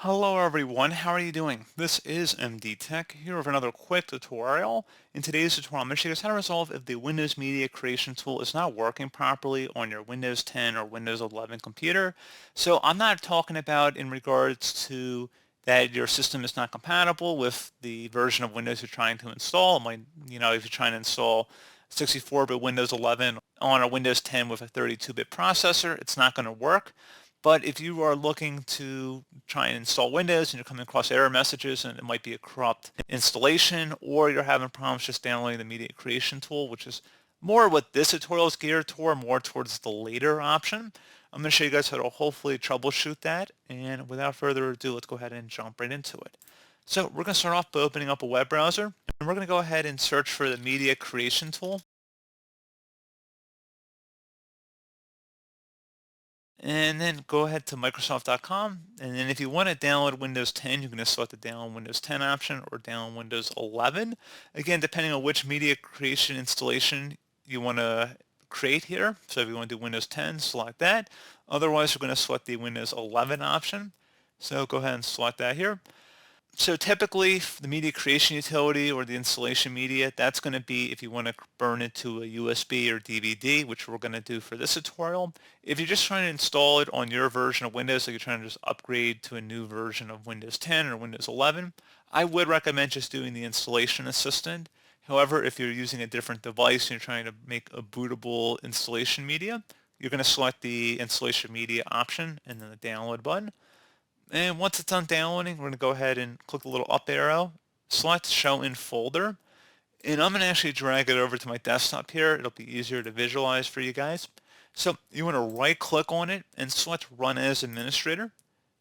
Hello everyone, how are you doing? This is MD Tech here with another quick tutorial. In today's tutorial, I'm going to show you guys how to resolve if the Windows Media Creation tool is not working properly on your Windows 10 or Windows 11 computer. So I'm not talking about in regards to that your system is not compatible with the version of Windows you're trying to install. It might, if you're trying to install 64-bit Windows 11 on a Windows 10 with a 32-bit processor, it's not going to work. But if you are looking to try and install Windows and you're coming across error messages and it might be a corrupt installation, or you're having problems just downloading the media creation tool, which is more what this tutorial is geared toward, more towards the later option. I'm going to show you guys how to hopefully troubleshoot that. And without further ado, let's go ahead and jump right into it. So we're going to start off by opening up a web browser, and we're going to go ahead and search for the media creation tool. And then go ahead to Microsoft.com. And then if you want to download Windows 10, you're going to select the download Windows 10 option or download Windows 11. Again, depending on which media creation installation you want to create here. So if you want to do Windows 10, select that. Otherwise, we're going to select the Windows 11 option. So go ahead and select that here. So typically the media creation utility or the installation media, that's going to be if you want to burn it to a USB or DVD, which we're going to do for this tutorial. If you're just trying to install it on your version of Windows, like you're trying to just upgrade to a new version of Windows 10 or Windows 11, I would recommend just doing the installation assistant. However, if you're using a different device and you're trying to make a bootable installation media, you're going to select the installation media option and then the download button. And once it's done downloading, we're going to go ahead and click the little up arrow, select Show in Folder, and I'm going to actually drag it over to my desktop here. It'll be easier to visualize for you guys. So you want to right click on it and select Run as Administrator,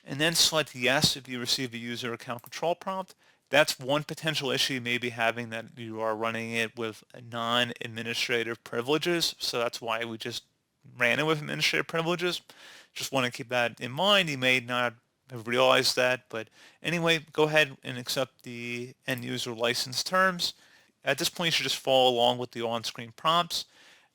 and then select Yes if you receive a user account control prompt. That's one potential issue you may be having, that you are running it with non-administrative privileges. So that's why we just ran it with administrative privileges. Just want to keep that in mind. You may not have realized that, but anyway, go ahead and accept the end user license terms. At this point, you should just follow along with the on-screen prompts.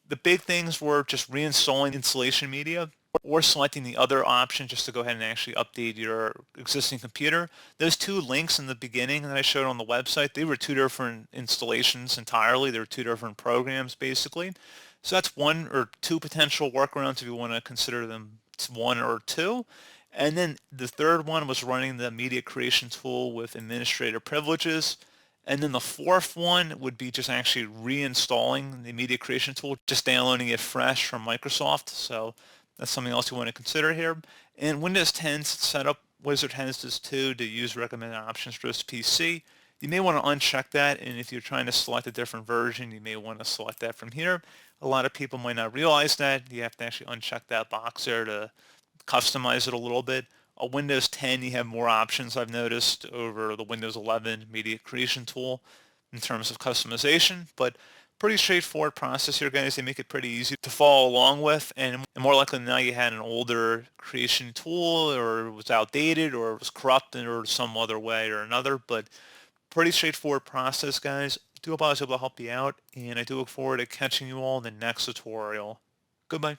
The big things were just reinstalling installation media or selecting the other option just to go ahead and actually update your existing computer. Those two links in the beginning that I showed on the website, they were two different installations entirely. They were two different programs basically. So that's one or two potential workarounds if you want to consider them one or two. And then the third one was running the media creation tool with administrator privileges. And then the fourth one would be just actually reinstalling the media creation tool, just downloading it fresh from Microsoft. So that's something else you want to consider here. And Windows 10's setup, Wizard has this too, to use recommended options for this PC. You may want to uncheck that, and if you're trying to select a different version, you may want to select that from here. A lot of people might not realize that. You have to actually uncheck that box there to customize it a little bit. A Windows 10, you have more options, I've noticed, over the Windows 11 media creation tool in terms of customization, but pretty straightforward process here, guys. They make it pretty easy to follow along with, and more likely than not, you had an older creation tool, or it was outdated, or it was corrupted, or some other way or another, but pretty straightforward process, guys. I do hope I was able to help you out, and I do look forward to catching you all in the next tutorial. Goodbye.